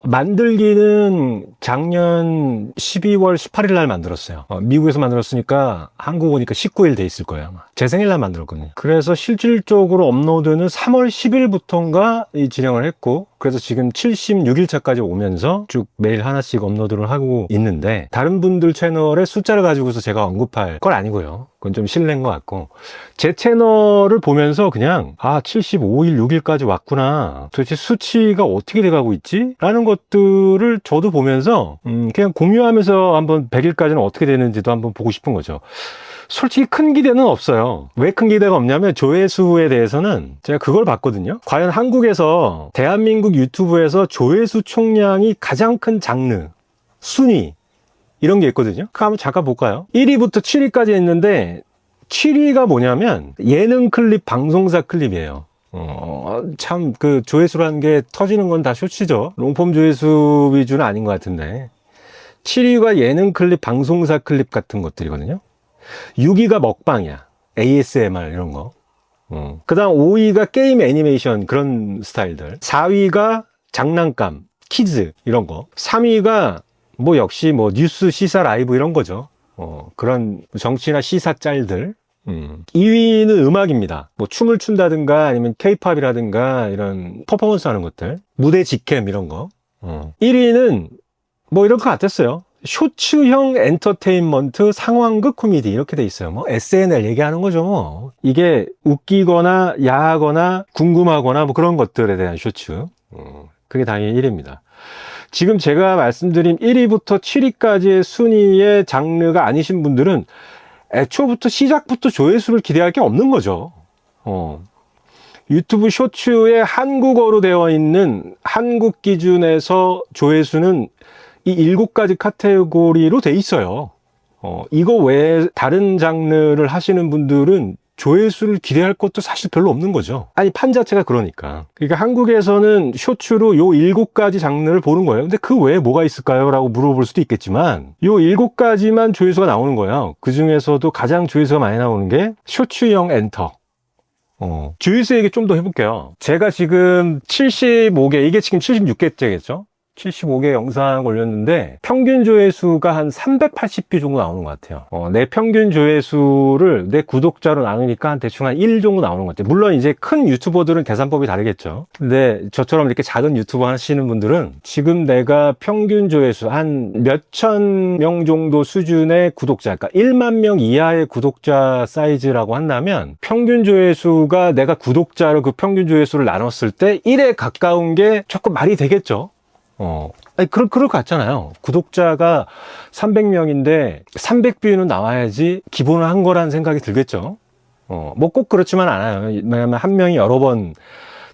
만들기는 작년 12월 18일 날 만들었어요. 미국에서 만들었으니까 한국 오니까 19일 돼 있을 거예요, 아마. 제 생일날 만들었거든요. 그래서 실질적으로 업로드는 3월 10일부터인가 진행을 했고, 그래서 지금 76일차까지 오면서 쭉 매일 하나씩 업로드를 하고 있는데, 다른 분들 채널의 숫자를 가지고서 제가 언급할 건 아니고요. 그건 좀 실례인 것 같고, 제 채널을 보면서 그냥 75일, 6일까지 왔구나, 도대체 수치가 어떻게 돼가고 있지? 라는 것들을 저도 보면서 그냥 공유하면서 한번 100일까지는 어떻게 되는지도 한번 보고 싶은 거죠. 솔직히 큰 기대는 없어요. 왜 큰 기대가 없냐면, 조회수에 대해서는 제가 그걸 봤거든요. 과연 한국에서, 대한민국 유튜브에서 조회수 총량이 가장 큰 장르, 순위, 이런 게 있거든요. 그거 한번 잠깐 볼까요? 1위부터 7위까지 있는데, 7위가 뭐냐면 예능 클립, 방송사 클립이에요. 참 그 조회수라는 게 터지는 건 다 쇼츠죠. 롱폼 조회수 위주는 아닌 것 같은데, 7위가 예능 클립, 방송사 클립 같은 것들이거든요. 6위가 먹방이야. ASMR 이런 거. 그 다음 5위가 게임 애니메이션 그런 스타일들. 4위가 장난감, 키즈 이런 거. 3위가 뭐 역시 뭐 뉴스, 시사, 라이브 이런 거죠. 그런 정치나 시사 짤들. 2위는 음악입니다. 뭐 춤을 춘다든가 아니면 케이팝이라든가 이런 퍼포먼스 하는 것들. 무대 직캠 이런 거. 1위는 뭐 이런 거 같았어요. 쇼츠형 엔터테인먼트, 상황극 코미디 이렇게 돼 있어요. 뭐 SNL 얘기하는 거죠. 뭐 이게 웃기거나 야하거나 궁금하거나 뭐 그런 것들에 대한 쇼츠. 그게 당연히 1위입니다. 지금 제가 말씀드린 1위부터 7위까지의 순위의 장르가 아니신 분들은 애초부터 시작부터 조회수를 기대할 게 없는 거죠. 유튜브 쇼츠에 한국어로 되어 있는 한국 기준에서 조회수는 이 7가지 카테고리로 돼 있어요. 이거 외에 다른 장르를 하시는 분들은 조회수를 기대할 것도 사실 별로 없는 거죠. 아니, 판 자체가 그러니까. 그러니까 한국에서는 쇼츠로 요 7가지 장르를 보는 거예요. 근데 그 외에 뭐가 있을까요? 라고 물어볼 수도 있겠지만, 요 7가지만 조회수가 나오는 거예요. 그 중에서도 가장 조회수가 많이 나오는 게 쇼츠형 엔터. 조회수 얘기 좀 더 해볼게요. 제가 지금 75개, 이게 지금 76개째겠죠? 75개 영상 올렸는데 평균 조회수가 한 380뷰 정도 나오는 것 같아요. 내 평균 조회수를 내 구독자로 나누니까 한 대충 한 1 정도 나오는 것 같아요. 물론 이제 큰 유튜버들은 계산법이 다르겠죠. 근데 저처럼 이렇게 작은 유튜버 하시는 분들은 지금 내가 평균 조회수 한 몇천 명 정도 수준의 구독자, 그러니까 1만 명 이하의 구독자 사이즈라고 한다면 평균 조회수가 내가 구독자로 그 평균 조회수를 나눴을 때 1에 가까운 게 조금 말이 되겠죠. 아니, 그럴 것 같잖아요. 구독자가 300명인데 300뷰는 나와야지 기본을 한 거라는 생각이 들겠죠. 뭐 꼭 그렇지만 않아요. 왜냐면 한 명이 여러 번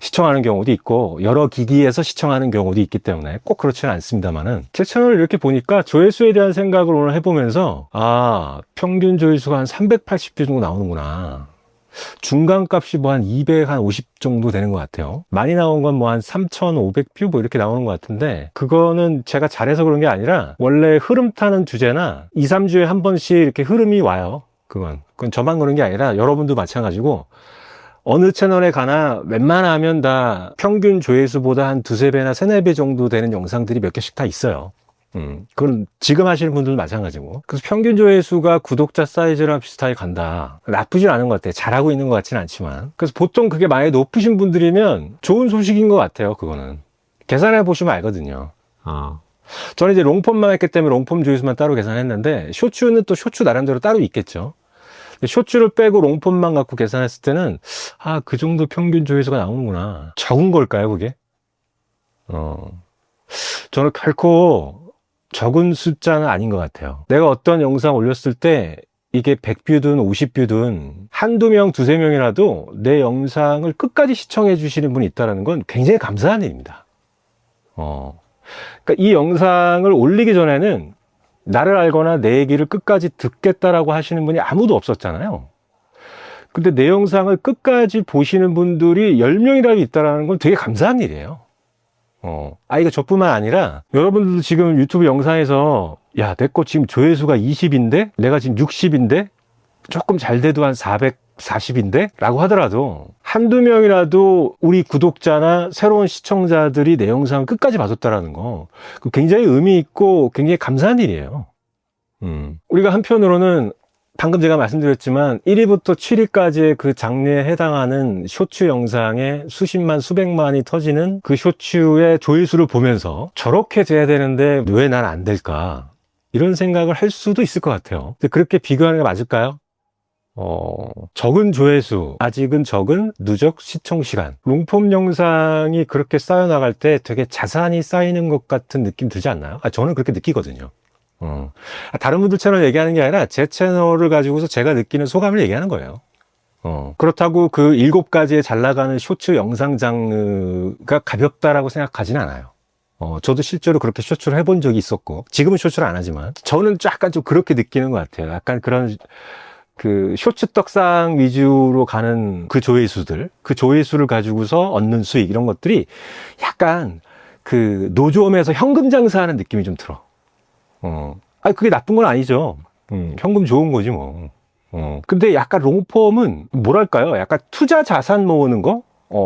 시청하는 경우도 있고 여러 기기에서 시청하는 경우도 있기 때문에 꼭 그렇지는 않습니다만은, 제 채널을 이렇게 보니까 조회수에 대한 생각을 오늘 해보면서 평균 조회수가 한 380뷰 정도 나오는구나. 중간값이 뭐 한 250 정도 되는 것 같아요. 많이 나온 건 뭐 한 3,500뷰 뭐 이렇게 나오는 것 같은데, 그거는 제가 잘해서 그런 게 아니라 원래 흐름 타는 주제나 2, 3주에 한 번씩 이렇게 흐름이 와요. 그건 저만 그런 게 아니라 여러분도 마찬가지고, 어느 채널에 가나 웬만하면 다 평균 조회수보다 한 2, 3배나 3, 4배 정도 되는 영상들이 몇 개씩 다 있어요. 그건 지금 하시는 분들도 마찬가지고. 그래서 평균 조회수가 구독자 사이즈랑 비슷하게 간다. 나쁘진 않은 것 같아요. 잘하고 있는 것 같지는 않지만. 그래서 보통 그게 많이 높으신 분들이면 좋은 소식인 것 같아요. 그거는 계산해 보시면 알거든요. 저는 이제 롱폼만 했기 때문에 롱폼 조회수만 따로 계산했는데, 쇼츠는 또 쇼츠 나름대로 따로 있겠죠. 쇼츠를 빼고 롱폼만 갖고 계산했을 때는 그 정도 평균 조회수가 나오는구나. 적은 걸까요, 그게? 저는 결코 적은 숫자는 아닌 것 같아요. 내가 어떤 영상 올렸을 때 이게 100뷰든 50뷰든 한두 명, 두세 명이라도 내 영상을 끝까지 시청해 주시는 분이 있다는 건 굉장히 감사한 일입니다. 그러니까 이 영상을 올리기 전에는 나를 알거나 내 얘기를 끝까지 듣겠다라고 하시는 분이 아무도 없었잖아요. 근데 내 영상을 끝까지 보시는 분들이 10명이라도 있다는 건 되게 감사한 일이에요. 이거 저뿐만 아니라 여러분들도 지금 유튜브 영상에서 야, 내 거 지금 조회수가 20인데 내가 지금 60인데 조금 잘 돼도 한 400 40인데? 라고 하더라도 한두 명이라도 우리 구독자나 새로운 시청자들이 내 영상을 끝까지 봐줬다라는 거 굉장히 의미 있고 굉장히 감사한 일이에요. 우리가 한편으로는 방금 제가 말씀드렸지만 1위부터 7위까지의 그 장르에 해당하는 쇼츠 영상에 수십만 수백만이 터지는 그 쇼츠의 조회수를 보면서 저렇게 돼야 되는데 왜 난 안 될까 이런 생각을 할 수도 있을 것 같아요. 근데 그렇게 비교하는 게 맞을까요? 적은 조회수, 아직은 적은 누적 시청시간. 롱폼 영상이 그렇게 쌓여나갈 때 되게 자산이 쌓이는 것 같은 느낌 들지 않나요? 저는 그렇게 느끼거든요. 다른 분들 채널 얘기하는 게 아니라 제 채널을 가지고서 제가 느끼는 소감을 얘기하는 거예요. 그렇다고 그 7가지의 잘 나가는 쇼츠 영상 장르가 가볍다라고 생각하진 않아요. 저도 실제로 그렇게 쇼츠를 해본 적이 있었고, 지금은 쇼츠를 안 하지만, 저는 약간 좀 그렇게 느끼는 것 같아요. 약간 그런, 그 쇼츠 떡상 위주로 가는 그 조회수들, 그 조회수를 가지고서 얻는 수익 이런 것들이 약간 그 노점에서 현금 장사하는 느낌이 좀 들어. 그게 나쁜 건 아니죠. 현금 좋은 거지 뭐. 근데 약간 롱폼은 뭐랄까요? 약간 투자 자산 모으는 거?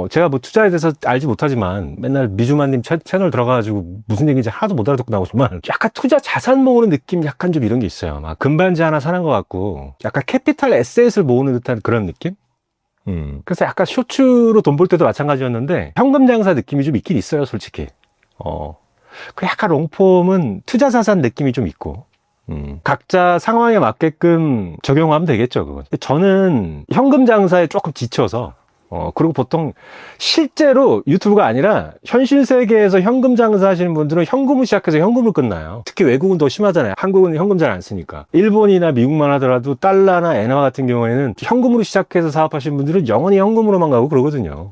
제가 뭐 투자에 대해서 알지 못하지만 맨날 미주마님 채널 들어가가지고 무슨 얘기인지 하나도 못 알아듣고 나오지만 약간 투자 자산 모으는 느낌 약간 좀 이런 게 있어요. 막 금반지 하나 사는 것 같고 약간 캐피탈 에셋을 모으는 듯한 그런 느낌? 그래서 약간 쇼츠로 돈 벌 때도 마찬가지였는데 현금 장사 느낌이 좀 있긴 있어요, 솔직히. 그 약간 롱폼은 투자 자산 느낌이 좀 있고 각자 상황에 맞게끔 적용하면 되겠죠, 그건. 저는 현금 장사에 조금 지쳐서 그리고 보통 실제로 유튜브가 아니라 현실 세계에서 현금 장사 하시는 분들은 현금을 시작해서 현금을 끝나요. 특히 외국은 더 심하잖아요. 한국은 현금 잘 안 쓰니까. 일본이나 미국만 하더라도 달러나 엔화 같은 경우에는 현금으로 시작해서 사업하시는 분들은 영원히 현금으로만 가고 그러거든요.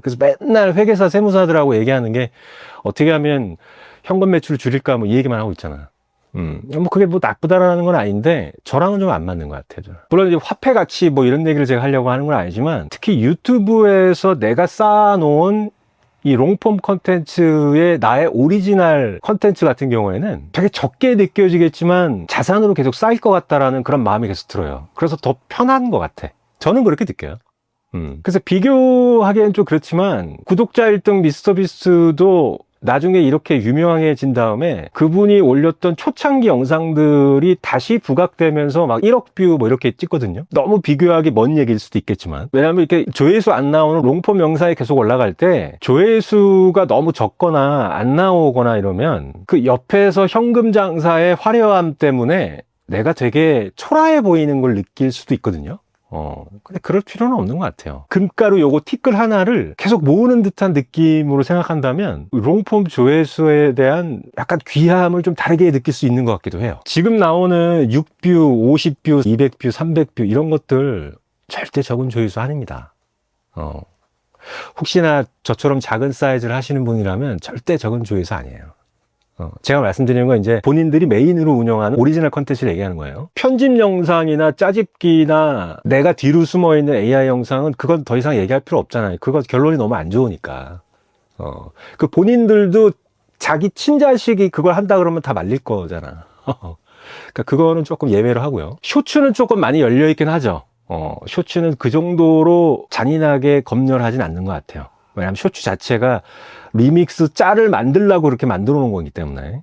그래서 맨날 회계사 세무사들하고 얘기하는 게 어떻게 하면 현금 매출을 줄일까 뭐 이 얘기만 하고 있잖아. 뭐 그게 뭐 나쁘다라는 건 아닌데 저랑은 좀 안 맞는 것 같아요. 물론 이제 화폐 가치 뭐 이런 얘기를 제가 하려고 하는 건 아니지만 특히 유튜브에서 내가 쌓아놓은 이 롱폼 컨텐츠의 나의 오리지널 컨텐츠 같은 경우에는 되게 적게 느껴지겠지만 자산으로 계속 쌓일 것 같다라는 그런 마음이 계속 들어요. 그래서 더 편한 것 같아. 저는 그렇게 느껴요. 그래서 비교하기엔 좀 그렇지만 구독자 1등 미스터비스도 나중에 이렇게 유명해진 다음에 그분이 올렸던 초창기 영상들이 다시 부각되면서 막 1억 뷰 뭐 이렇게 찍거든요. 너무 비교하기 먼 얘기일 수도 있겠지만 왜냐하면 이렇게 조회수 안 나오는 롱폼 영상이 계속 올라갈 때 조회수가 너무 적거나 안 나오거나 이러면 그 옆에서 현금 장사의 화려함 때문에 내가 되게 초라해 보이는 걸 느낄 수도 있거든요. 근데 그럴 필요는 없는 것 같아요. 금가루 요거 티끌 하나를 계속 모으는 듯한 느낌으로 생각한다면 롱폼 조회수에 대한 약간 귀함을 좀 다르게 느낄 수 있는 것 같기도 해요. 지금 나오는 6뷰, 50뷰, 200뷰, 300뷰 이런 것들 절대 적은 조회수 아닙니다. 혹시나 저처럼 작은 사이즈를 하시는 분이라면 절대 적은 조회수 아니에요. 제가 말씀드리는 건 이제 본인들이 메인으로 운영하는 오리지널 컨텐츠를 얘기하는 거예요. 편집 영상이나 짜집기나 내가 뒤로 숨어있는 AI 영상은 그건 더 이상 얘기할 필요 없잖아요. 그거 결론이 너무 안 좋으니까. 그 본인들도 자기 친자식이 그걸 한다 그러면 다 말릴 거잖아. 그러니까 그거는 조금 예외로 하고요. 쇼츠는 조금 많이 열려있긴 하죠. 쇼츠는 그 정도로 잔인하게 검열하진 않는 것 같아요. 왜냐하면 쇼츠 자체가 리믹스 짤을 만들려고 그렇게 만들어 놓은 거기 때문에.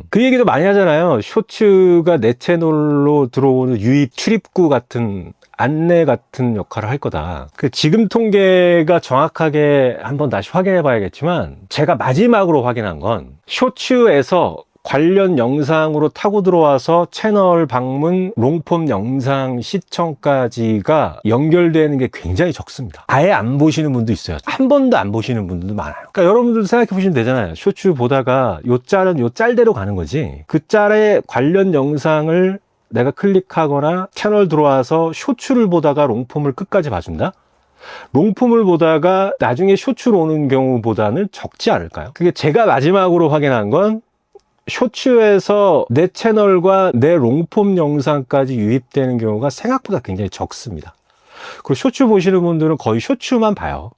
그 얘기도 많이 하잖아요. 쇼츠가 내 채널로 들어오는 유입 출입구 같은 안내 같은 역할을 할 거다. 지금 통계가 정확하게 한번 다시 확인해 봐야겠지만 제가 마지막으로 확인한 건 쇼츠에서 관련 영상으로 타고 들어와서 채널 방문, 롱폼 영상 시청까지가 연결되는 게 굉장히 적습니다. 아예 안 보시는 분도 있어요. 한 번도 안 보시는 분들도 많아요. 그러니까 여러분들도 생각해 보시면 되잖아요. 쇼츠 보다가 요 짤은 요 짤대로 가는 거지. 그 짤에 관련 영상을 내가 클릭하거나 채널 들어와서 쇼츠를 보다가 롱폼을 끝까지 봐준다? 롱폼을 보다가 나중에 쇼츠로 오는 경우보다는 적지 않을까요? 그게 제가 마지막으로 확인한 건 쇼츠에서 내 채널과 내 롱폼 영상까지 유입되는 경우가 생각보다 굉장히 적습니다. 그리고 쇼츠 보시는 분들은 거의 쇼츠만 봐요.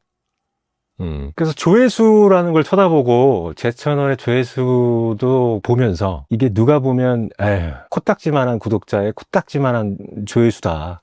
그래서 조회수라는 걸 쳐다보고 제 채널의 조회수도 보면서 이게 누가 보면 에휴, 코딱지만한 구독자의 코딱지만한 조회수다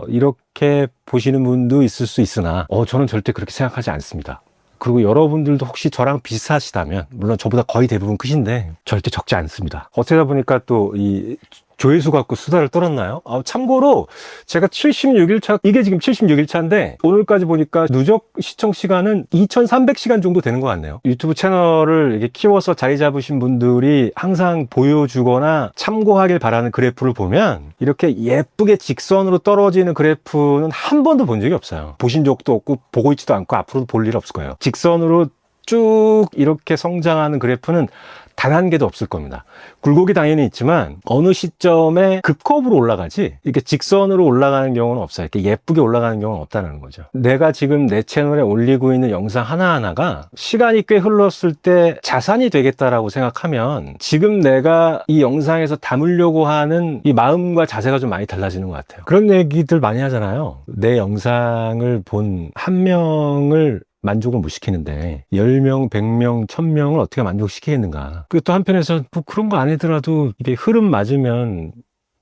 이렇게 보시는 분도 있을 수 있으나, 저는 절대 그렇게 생각하지 않습니다. 그리고 여러분들도 혹시 저랑 비슷하시다면, 물론 저보다 거의 대부분 크신데, 절대 적지 않습니다. 어쩌다 보니까 또 이 조회수 갖고 수다를 떨었나요? 참고로 제가 76일차, 이게 지금 76일차인데 오늘까지 보니까 누적 시청 시간은 2300시간 정도 되는 것 같네요. 유튜브 채널을 이렇게 키워서 자리 잡으신 분들이 항상 보여주거나 참고하길 바라는 그래프를 보면 이렇게 예쁘게 직선으로 떨어지는 그래프는 한 번도 본 적이 없어요. 보신 적도 없고 보고 있지도 않고 앞으로도 볼 일 없을 거예요. 직선으로 쭉 이렇게 성장하는 그래프는 단 한 개도 없을 겁니다. 굴곡이 당연히 있지만 어느 시점에 급커브로 올라가지 이렇게 직선으로 올라가는 경우는 없어요. 이렇게 예쁘게 올라가는 경우는 없다는 거죠. 내가 지금 내 채널에 올리고 있는 영상 하나하나가 시간이 꽤 흘렀을 때 자산이 되겠다라고 생각하면 지금 내가 이 영상에서 담으려고 하는 이 마음과 자세가 좀 많이 달라지는 것 같아요. 그런 얘기들 많이 하잖아요. 내 영상을 본 한 명을 만족을 못 시키는데 10명, 100명, 1000명을 어떻게 만족시키겠는가. 그리고 또 한편에서 뭐 그런 거 아니더라도 이게 흐름 맞으면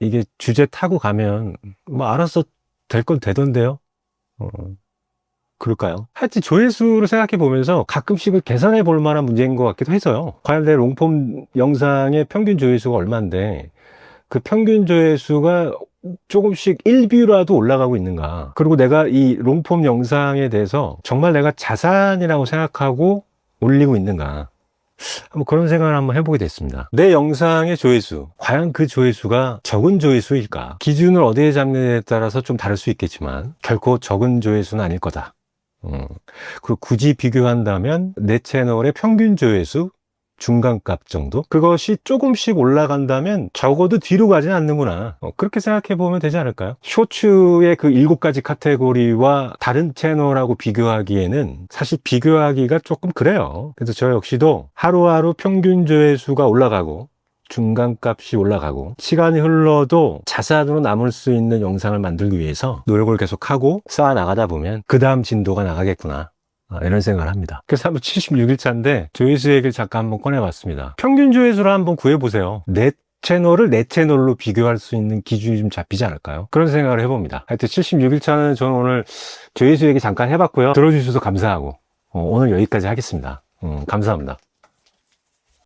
이게 주제 타고 가면 뭐 알아서 될 건 되던데요. 그럴까요? 하여튼 조회수를 생각해 보면서 가끔씩은 계산해 볼 만한 문제인 것 같기도 해서요. 과연 내 롱폼 영상의 평균 조회수가 얼마인데 그 평균 조회수가 조금씩 1뷰라도 올라가고 있는가. 그리고 내가 이 롱폼 영상에 대해서 정말 내가 자산이라고 생각하고 올리고 있는가. 한번 그런 생각을 한번 해보게 됐습니다. 내 영상의 조회수, 과연 그 조회수가 적은 조회수일까? 기준을 어디에 잡느냐에 따라서 좀 다를 수 있겠지만 결코 적은 조회수는 아닐 거다. 그리고 굳이 비교한다면 내 채널의 평균 조회수 중간값 정도? 그것이 조금씩 올라간다면 적어도 뒤로 가진 않는구나. 그렇게 생각해 보면 되지 않을까요? 쇼츠의 그 7가지 카테고리와 다른 채널하고 비교하기에는 사실 비교하기가 조금 그래요. 그래서 저 역시도 하루하루 평균 조회수가 올라가고 중간값이 올라가고 시간이 흘러도 자산으로 남을 수 있는 영상을 만들기 위해서 노력을 계속하고 쌓아 나가다 보면 그 다음 진도가 나가겠구나. 이런 생각을 합니다. 그래서 한번 76일차인데 조회수 얘기를 잠깐 한번 꺼내봤습니다. 평균 조회수를 한번 구해보세요. 내 채널을 내 채널로 비교할 수 있는 기준이 좀 잡히지 않을까요? 그런 생각을 해봅니다. 하여튼 76일차는 저는 오늘 조회수 얘기 잠깐 해봤고요. 들어주셔서 감사하고 오늘 여기까지 하겠습니다. 감사합니다.